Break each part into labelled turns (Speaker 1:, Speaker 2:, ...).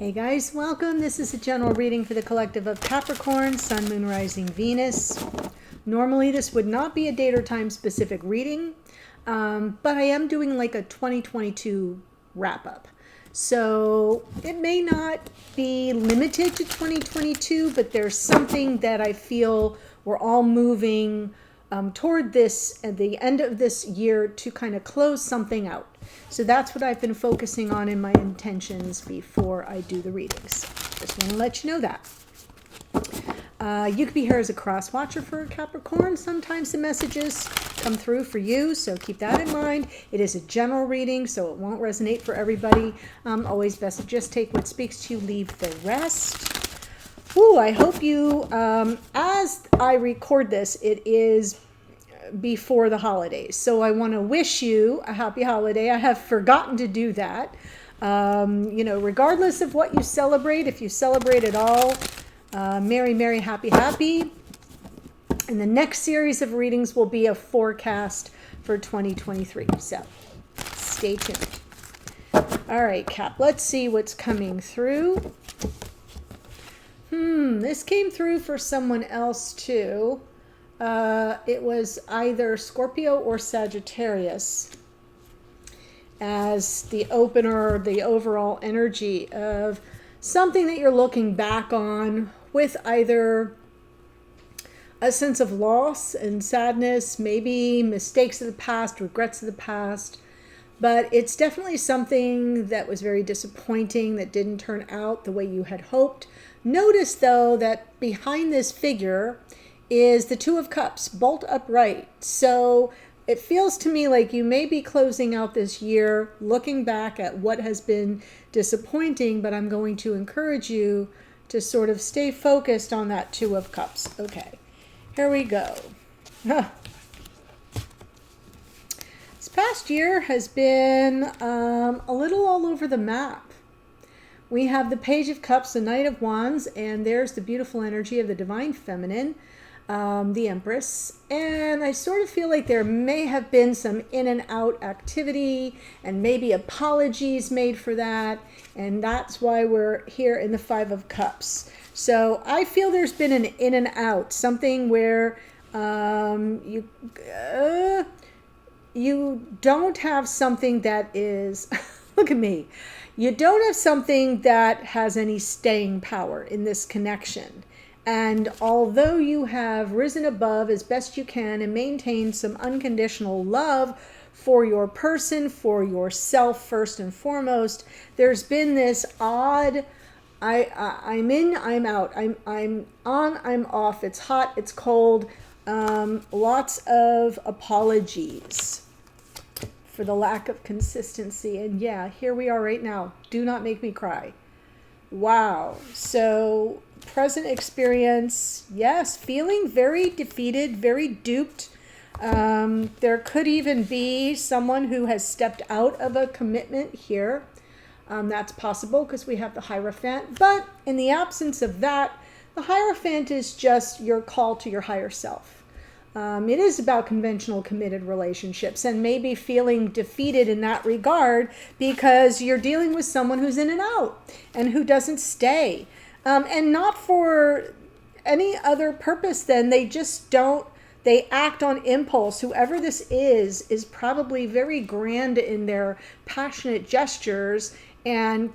Speaker 1: Hey guys, welcome. This is a general reading for the collective of Capricorn, Sun, Moon, Rising, Venus. Normally this would not be a date or time specific reading, but I am doing like a 2022 wrap up. So it may not be limited to 2022, but there's something that I feel we're all moving toward this at the end of this year to kind of close something out. So that's what I've been focusing on in my intentions before I do the readings. Just want to let you know that. You could be here as a cross watcher for Capricorn. Sometimes the messages come through for you, so keep that in mind. It is a general reading, so it won't resonate for everybody. Always best to just take what speaks to you, leave the rest. Ooh, I hope you, as I record this, it is before the holidays. So I want to wish you a happy holiday. I have forgotten to do that. Regardless of what you celebrate, if you celebrate at all, merry, merry, happy, happy. And the next series of readings will be a forecast for 2023. So stay tuned. All right, Cap, let's see what's coming through. This came through for someone else too. It was either Scorpio or Sagittarius as the opener, the overall energy of something that you're looking back on with either a sense of loss and sadness, maybe mistakes of the past, regrets of the past. But it's definitely something that was very disappointing, that didn't turn out the way you had hoped. Notice, though, that behind this figure is the Two of Cups, bolt upright. So it feels to me like you may be closing out this year, looking back at what has been disappointing, but I'm going to encourage you to sort of stay focused on that Two of Cups. Okay, here we go. This past year has been a little all over the map. We have the Page of Cups, the Knight of Wands, and there's the beautiful energy of the Divine Feminine, the Empress. And I sort of feel like there may have been some in and out activity and maybe apologies made for that. And that's why we're here in the Five of Cups. So I feel there's been an in and out, something where you don't have something that is, look at me, you don't have something that has any staying power in this connection. And although you have risen above as best you can and maintained some unconditional love for your person, for yourself first and foremost, there's been this odd, I'm in, I'm out, I'm on, I'm off, it's hot, it's cold, lots of apologies for the lack of consistency. And yeah, here we are right now. Do not make me cry. Wow. So present experience, yes, feeling very defeated, very duped. There could even be someone who has stepped out of a commitment here. That's possible because we have the Hierophant. But in the absence of that, the Hierophant is just your call to your higher self. It is about conventional committed relationships and maybe feeling defeated in that regard because you're dealing with someone who's in and out and who doesn't stay. And not for any other purpose than they just don't, they act on impulse. Whoever this is probably very grand in their passionate gestures, and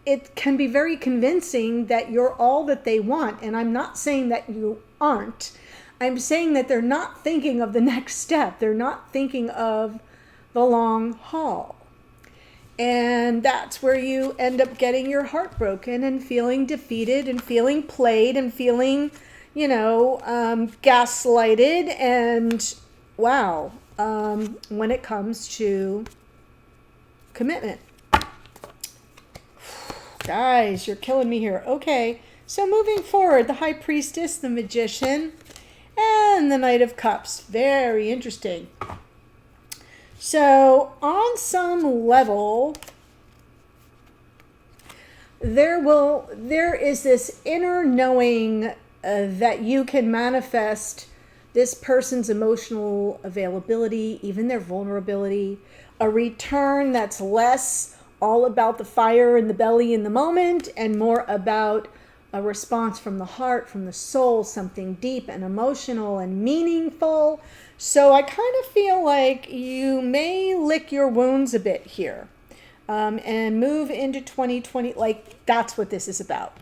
Speaker 1: it can be very convincing that you're all that they want. And I'm not saying that you aren't. I'm saying that they're not thinking of the next step. They're not thinking of the long haul. And that's where you end up getting your heart broken and feeling defeated and feeling played and feeling, gaslighted. And wow, when it comes to commitment. Guys, you're killing me here. Okay, so moving forward, the High Priestess, the Magician, and the Knight of Cups. Very interesting. So on some level, there is this inner knowing that you can manifest this person's emotional availability, even their vulnerability, a return that's less all about the fire in the belly in the moment and more about a response from the heart, from the soul, something deep and emotional and meaningful. So I kind of feel like you may lick your wounds a bit here, and move into 2020. Like, that's what this is about.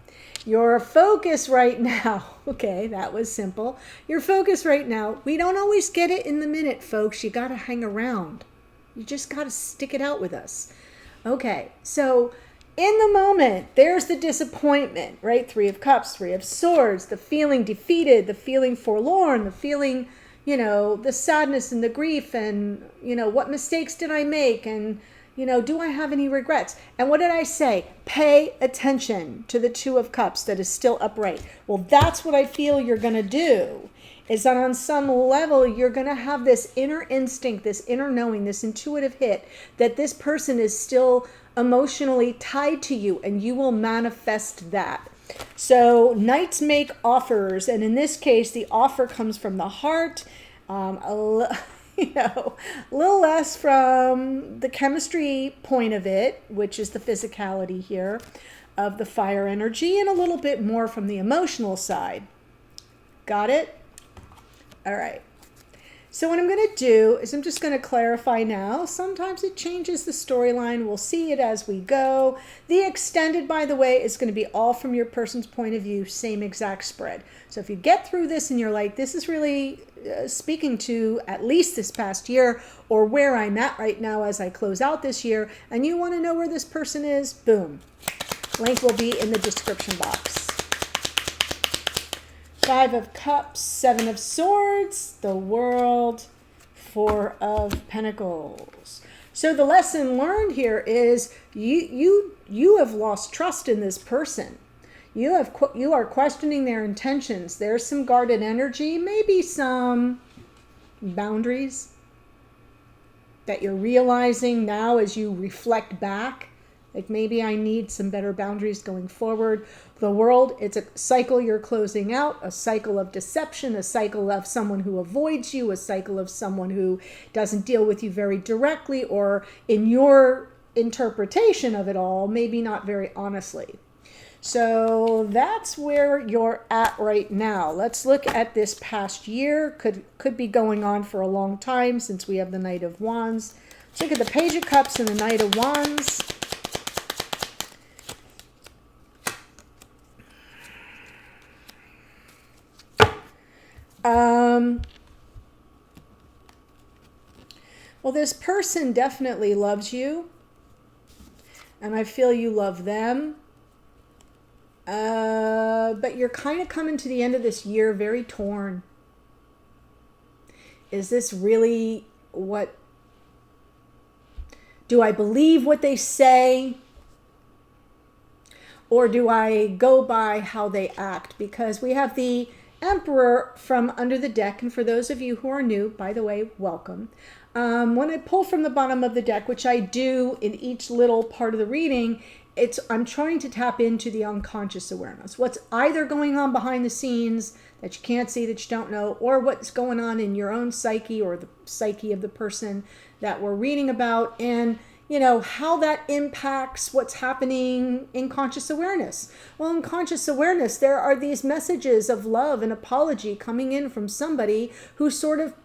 Speaker 1: Your focus right now, okay, that was simple. Your focus right now, we don't always get it in the minute, folks. You got to hang around. You just got to stick it out with us. Okay, so in the moment, there's the disappointment, right? 3 of Cups, 3 of Swords, the feeling defeated, the feeling forlorn, the feeling, the sadness and the grief and, what mistakes did I make? And, do I have any regrets? And what did I say? Pay attention to the 2 of Cups that is still upright. Well, that's what I feel you're going to do, is that on some level, you're going to have this inner instinct, this inner knowing, this intuitive hit that this person is still emotionally tied to you, and you will manifest that. So knights make offers, and in this case, the offer comes from the heart, a little less from the chemistry point of it, which is the physicality here of the fire energy, and a little bit more from the emotional side. Got it? All right. So what I'm going to do is I'm just going to clarify now. Sometimes it changes the storyline. We'll see it as we go. The extended, by the way, is going to be all from your person's point of view, same exact spread. So if you get through this and you're like, this is really speaking to at least this past year or where I'm at right now as I close out this year, and you want to know where this person is, boom. Link will be in the description box. 5 of Cups, 7 of Swords, the World, 4 of Pentacles. So the lesson learned here is you have lost trust in this person. You are questioning their intentions. There's some guarded energy, maybe some boundaries that you're realizing now as you reflect back. Like, maybe I need some better boundaries going forward. The World, it's a cycle you're closing out, a cycle of deception, a cycle of someone who avoids you, a cycle of someone who doesn't deal with you very directly, or in your interpretation of it all, maybe not very honestly. So that's where you're at right now. Let's look at this past year. Could be going on for a long time since we have the Knight of Wands. Let's look at the Page of Cups and the Knight of Wands. Well, this person definitely loves you, and I feel you love them. But you're kind of coming to the end of this year very torn. Is this really what... Do I believe what they say? Or do I go by how they act? Because we have the Emperor from under the deck. And for those of you who are new, by the way, welcome. When I pull from the bottom of the deck, which I do in each little part of the reading, I'm trying to tap into the unconscious awareness. What's either going on behind the scenes that you can't see, that you don't know, or what's going on in your own psyche or the psyche of the person that we're reading about, and how that impacts what's happening in conscious awareness. Well, in conscious awareness, there are these messages of love and apology coming in from somebody who sort of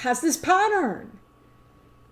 Speaker 1: has this pattern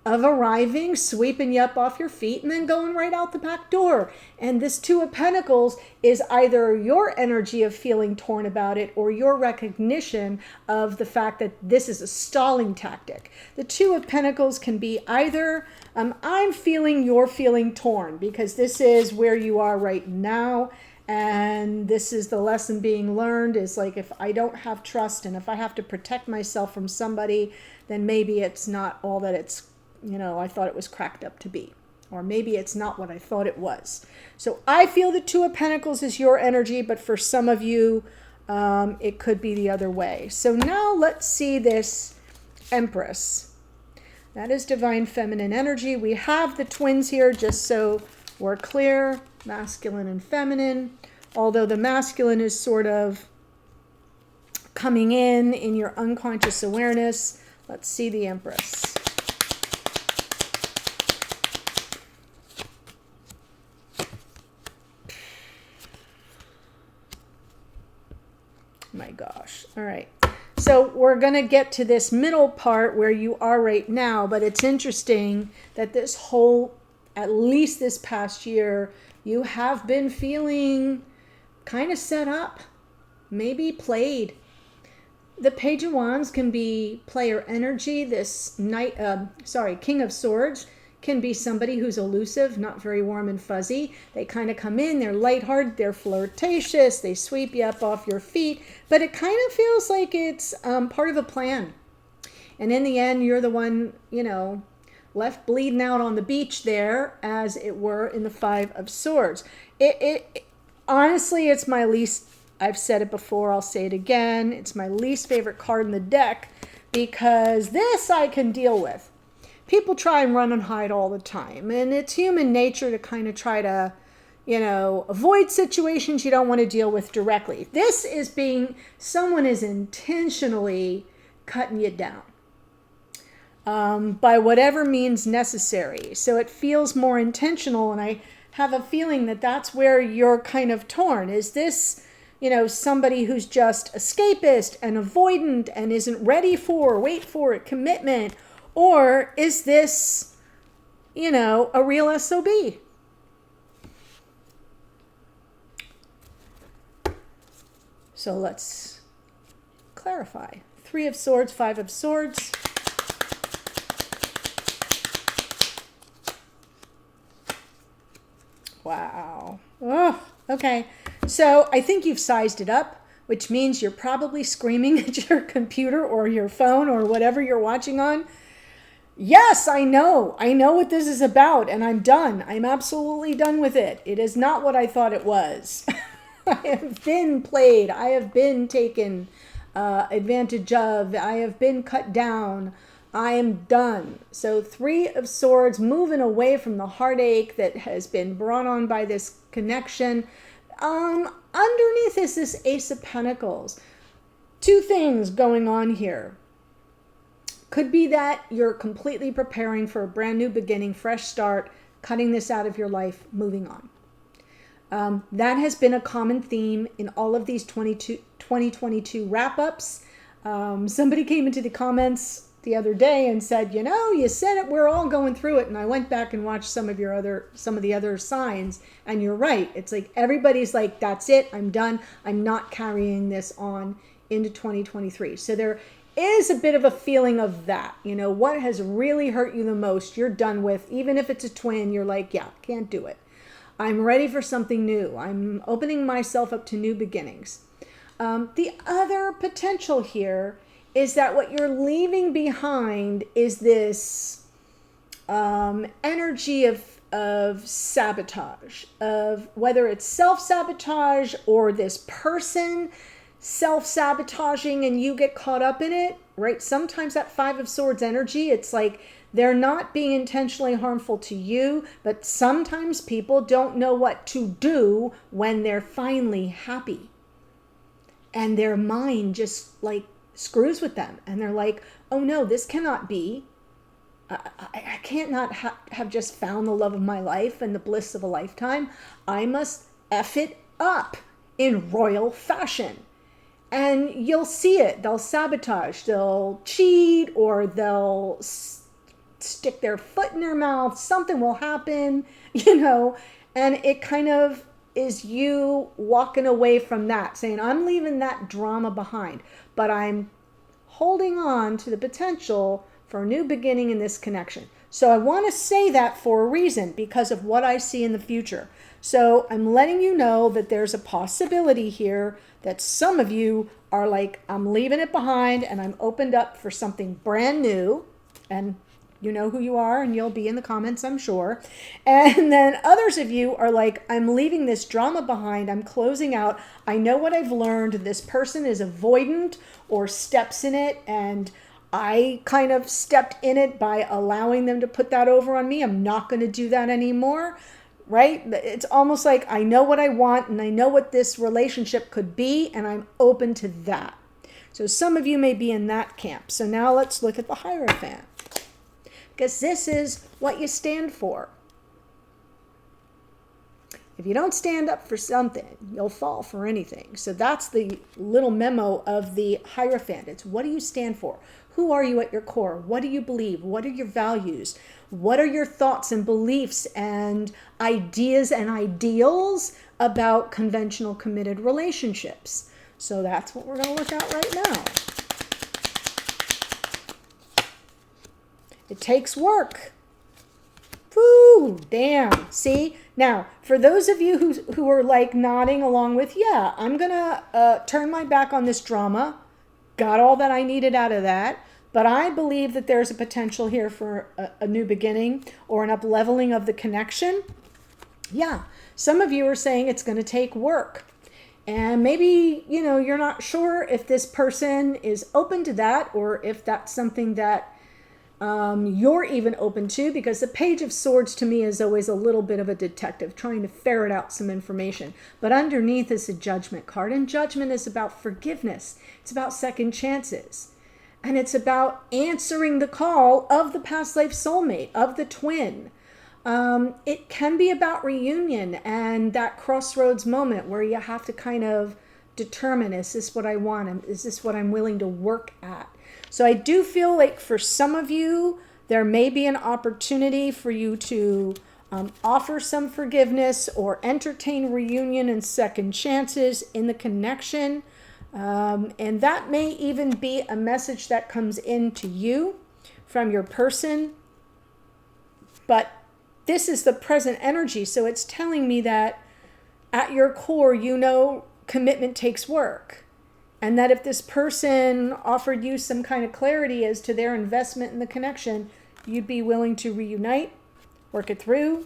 Speaker 1: of arriving, sweeping you up off your feet, and then going right out the back door. And this 2 of Pentacles is either your energy of feeling torn about it or your recognition of the fact that this is a stalling tactic. The 2 of Pentacles can be either, I'm feeling you're feeling torn, because this is where you are right now. And this is the lesson being learned, is like, if I don't have trust and if I have to protect myself from somebody, then maybe it's not all that it's, I thought it was cracked up to be. Or maybe it's not what I thought it was. So I feel the 2 of Pentacles is your energy, but for some of you, it could be the other way. So now let's see this Empress. That is divine feminine energy. We have the twins here, just so we're clear, masculine and feminine. Although the masculine is sort of coming in your unconscious awareness. Let's see the Empress. All right. So we're going to get to this middle part where you are right now, but it's interesting that this whole, at least this past year, you have been feeling kind of set up, maybe played. The Page of Wands can be player energy. This King of Swords can be somebody who's elusive, not very warm and fuzzy. They kind of come in, they're lighthearted, they're flirtatious, they sweep you up off your feet, but it kind of feels like it's part of a plan. And in the end, you're the one, left bleeding out on the beach there, as it were, in the Five of Swords. Honestly, it's my least, I've said it before, I'll say it again, it's my least favorite card in the deck, because this I can deal with. People try and run and hide all the time, and it's human nature to kind of try to, avoid situations you don't want to deal with directly. This is someone is intentionally cutting you down by whatever means necessary. So it feels more intentional, and I have a feeling that that's where you're kind of torn. Is this, somebody who's just escapist and avoidant and isn't ready for, wait for it, commitment? Or is this, a real SOB? So let's clarify. Three of Swords, Five of Swords. Wow. Oh, okay. So I think you've sized it up, which means you're probably screaming at your computer or your phone or whatever you're watching on. Yes, I know what this is about, and I'm done. I'm absolutely done with it. It is not what I thought it was. I have been played. I have been taken advantage of. I have been cut down. I am done. So Three of Swords, moving away from the heartache that has been brought on by this connection. Underneath is this Ace of Pentacles. Two things going on here. Could be that you're completely preparing for a brand new beginning, fresh start, cutting this out of your life, moving on. That has been a common theme in all of these 2022 wrap-ups. Somebody came into the comments the other day and said, you said it, we're all going through it. And I went back and watched some of the other signs, and you're right. It's like everybody's like, that's it, I'm done. I'm not carrying this on into 2023. So there is a bit of a feeling of that. What has really hurt you the most, you're done with. Even if it's a twin, you're like, yeah, can't do it. I'm ready for something new. I'm opening myself up to new beginnings. The other potential here is that what you're leaving behind is this energy of sabotage, of whether it's self-sabotage or this person self-sabotaging and you get caught up in it, right? Sometimes that Five of Swords energy, it's like they're not being intentionally harmful to you, but sometimes people don't know what to do when they're finally happy. And their mind just like screws with them. And they're like, oh no, this cannot be. I can't not have just found the love of my life and the bliss of a lifetime. I must F it up in royal fashion. And you'll see it. They'll sabotage. They'll cheat, or they'll stick their foot in their mouth. Something will happen, and it kind of is you walking away from that, saying, I'm leaving that drama behind, but I'm holding on to the potential for a new beginning in this connection. So I want to say that for a reason, because of what I see in the future. So I'm letting you know that there's a possibility here that some of you are like, I'm leaving it behind and I'm opened up for something brand new. And you know who you are, and you'll be in the comments, I'm sure. And then others of you are like, I'm leaving this drama behind. I'm closing out. I know what I've learned. This person is avoidant or steps in it, and I kind of stepped in it by allowing them to put that over on me. I'm not going to do that anymore, right? It's almost like I know what I want and I know what this relationship could be, and I'm open to that. So some of you may be in that camp. So now let's look at the Hierophant, because this is what you stand for. If you don't stand up for something, you'll fall for anything. So that's the little memo of the Hierophant. It's what do you stand for? Who are you at your core? What do you believe? What are your values? What are your thoughts and beliefs and ideas and ideals about conventional committed relationships? So that's what we're going to look at right now. It takes work. Woo, damn. See? Now, for those of you who are like nodding along with, yeah, I'm going to turn my back on this drama. Got all that I needed out of that. But I believe that there's a potential here for a new beginning or an up-leveling of the connection. Yeah, some of you are saying it's going to take work. And maybe, you're not sure if this person is open to that or if that's something that you're even open to, because the Page of Swords to me is always a little bit of a detective trying to ferret out some information. But underneath is a Judgment card, and Judgment is about forgiveness. It's about second chances. And it's about answering the call of the past life soulmate, of the twin. It can be about reunion and that crossroads moment where you have to kind of determine, is this what I want? Is this what I'm willing to work at? So I do feel like for some of you, there may be an opportunity for you to offer some forgiveness or entertain reunion and second chances in the connection. And that may even be a message that comes into you from your person. But this is the present energy. So it's telling me that at your core, commitment takes work. And that if this person offered you some kind of clarity as to their investment in the connection, you'd be willing to reunite, work it through,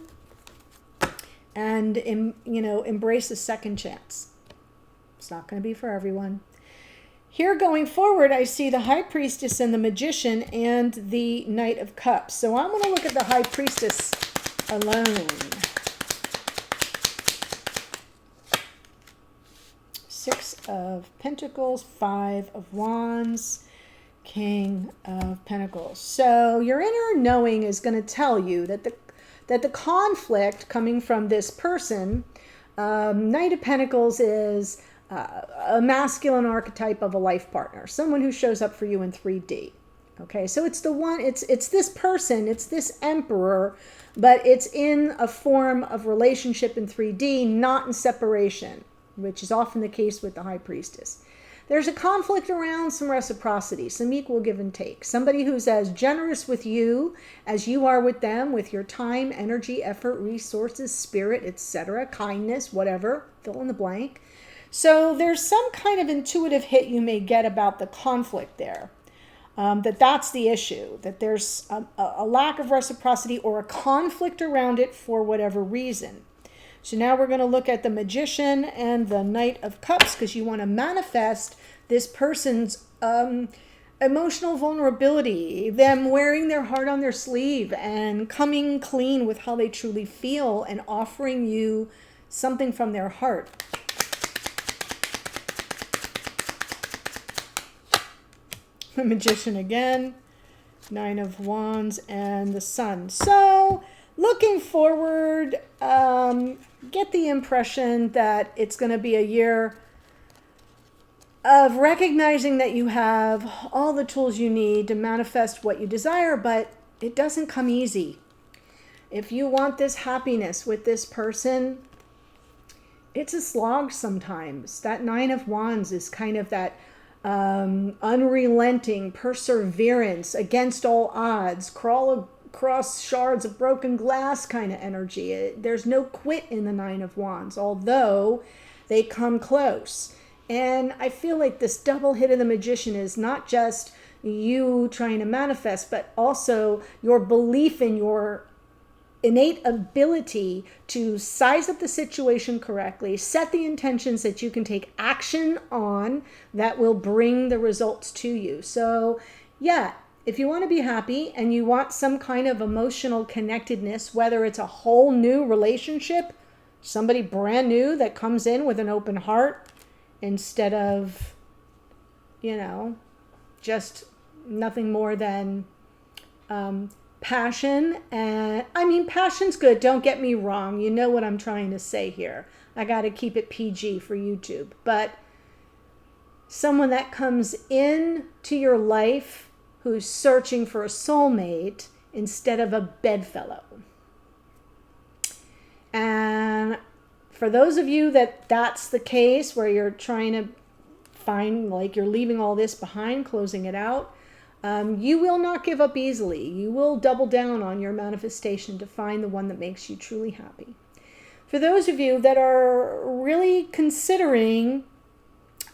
Speaker 1: and embrace a second chance. It's not going to be for everyone. Here going forward, I see the High Priestess and the Magician and the Knight of Cups. So I'm going to look at the High Priestess alone. Six of Pentacles, Five of Wands, King of Pentacles. So your inner knowing is going to tell you that the conflict coming from this person, Knight of Pentacles is a masculine archetype of a life partner, someone who shows up for you in 3D. Okay, so it's this person, it's this emperor, but it's in a form of relationship in 3D, not in separation, which is often the case with the High Priestess. There's a conflict around some reciprocity, some equal give and take. Somebody who's as generous with you as you are with them, with your time, energy, effort, resources, spirit, etc., kindness, whatever, fill in the blank. So there's some kind of intuitive hit you may get about the conflict there. That's the issue, that there's a lack of reciprocity or a conflict around it for whatever reason. So now we're going to look at the Magician and the Knight of Cups, because you want to manifest this person's emotional vulnerability, them wearing their heart on their sleeve and coming clean with how they truly feel and offering you something from their heart. The Magician again, Nine of Wands, and the Sun. So looking forward, get the impression that it's going to be a year of recognizing that you have all the tools you need to manifest what you desire, but it doesn't come easy. If you want this happiness with this person, it's a slog sometimes. That Nine of Wands is kind of that unrelenting perseverance against all odds, crawl across shards of broken glass kind of energy. There's no quit in the Nine of Wands, although they come close. And I feel like this double hit of the Magician is not just you trying to manifest, but also your belief in your innate ability to size up the situation correctly, set the intentions that you can take action on that will bring the results to you. So yeah, if you want to be happy and you want some kind of emotional connectedness, whether it's a whole new relationship, somebody brand new that comes in with an open heart instead of, just nothing more than passion. And I mean, passion's good. Don't get me wrong. You know what I'm trying to say here. I got to keep it PG for YouTube. But someone that comes into your life who's searching for a soulmate instead of a bedfellow. And for those of you that's the case, where you're trying to find, like, you're leaving all this behind, closing it out, you will not give up easily. You will double down on your manifestation to find the one that makes you truly happy. For those of you that are really considering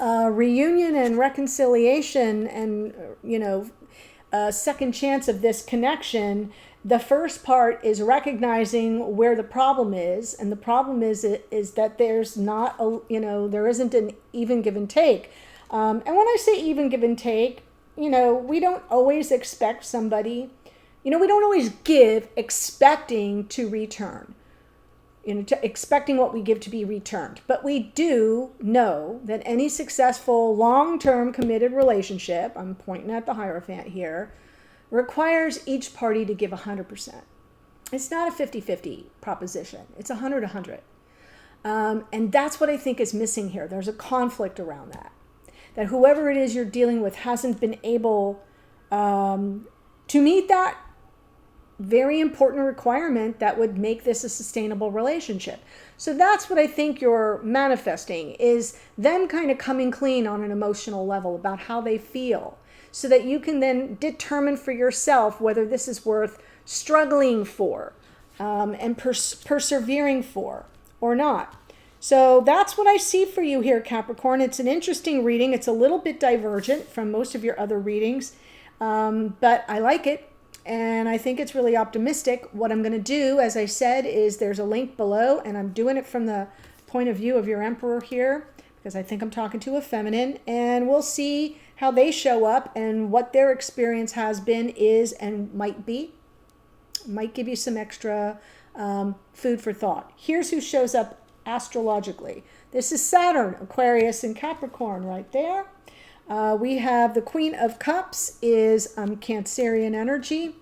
Speaker 1: reunion and reconciliation and, a second chance of this connection, the first part is recognizing where the problem is. And the problem is that there's not there isn't an even give and take. And when I say even give and take, we don't always expect somebody, we don't always give expecting to return, expecting what we give to be returned. But we do know that any successful, long-term committed relationship, I'm pointing at the Hierophant here, requires each party to give 100%. It's not a 50-50 proposition. It's 100-100. And that's what I think is missing here. There's a conflict around that. That whoever it is you're dealing with hasn't been able to meet that very important requirement that would make this a sustainable relationship. So that's what I think you're manifesting, is them kind of coming clean on an emotional level about how they feel, so that you can then determine for yourself whether this is worth struggling for and persevering for or not. So that's what I see for you here, Capricorn. It's an interesting reading. It's a little bit divergent from most of your other readings, but I like it, and I think it's really optimistic. What I'm going to do, as I said, is there's a link below, and I'm doing it from the point of view of your Emperor here, because I think I'm talking to a feminine, and we'll see how they show up and what their experience has been, is, and might be. Might give you some extra food for thought. Here's who shows up astrologically. This is Saturn, Aquarius, and Capricorn right there. We have the Queen of Cups is Cancerian energy.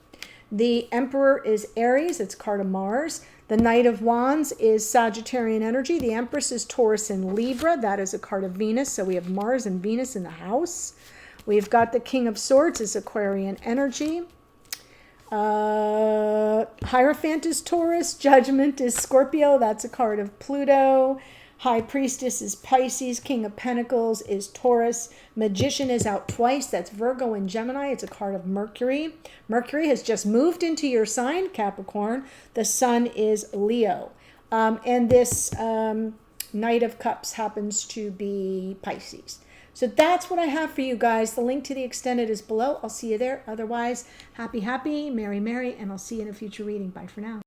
Speaker 1: The Emperor is Aries. It's card of Mars. The Knight of Wands is Sagittarian energy. The Empress is Taurus and Libra. That is a card of Venus. So we have Mars and Venus in the house. We've got the King of Swords is Aquarian energy. Hierophant is Taurus. Judgment is Scorpio. That's a card of Pluto. High Priestess is Pisces. King of Pentacles is Taurus. Magician is out twice. That's Virgo and Gemini. It's a card of Mercury. Mercury has just moved into your sign, Capricorn. The Sun is Leo. And this Knight of Cups happens to be Pisces. So that's what I have for you guys. The link to the extended is below. I'll see you there. Otherwise, happy, merry, and I'll see you in a future reading. Bye for now.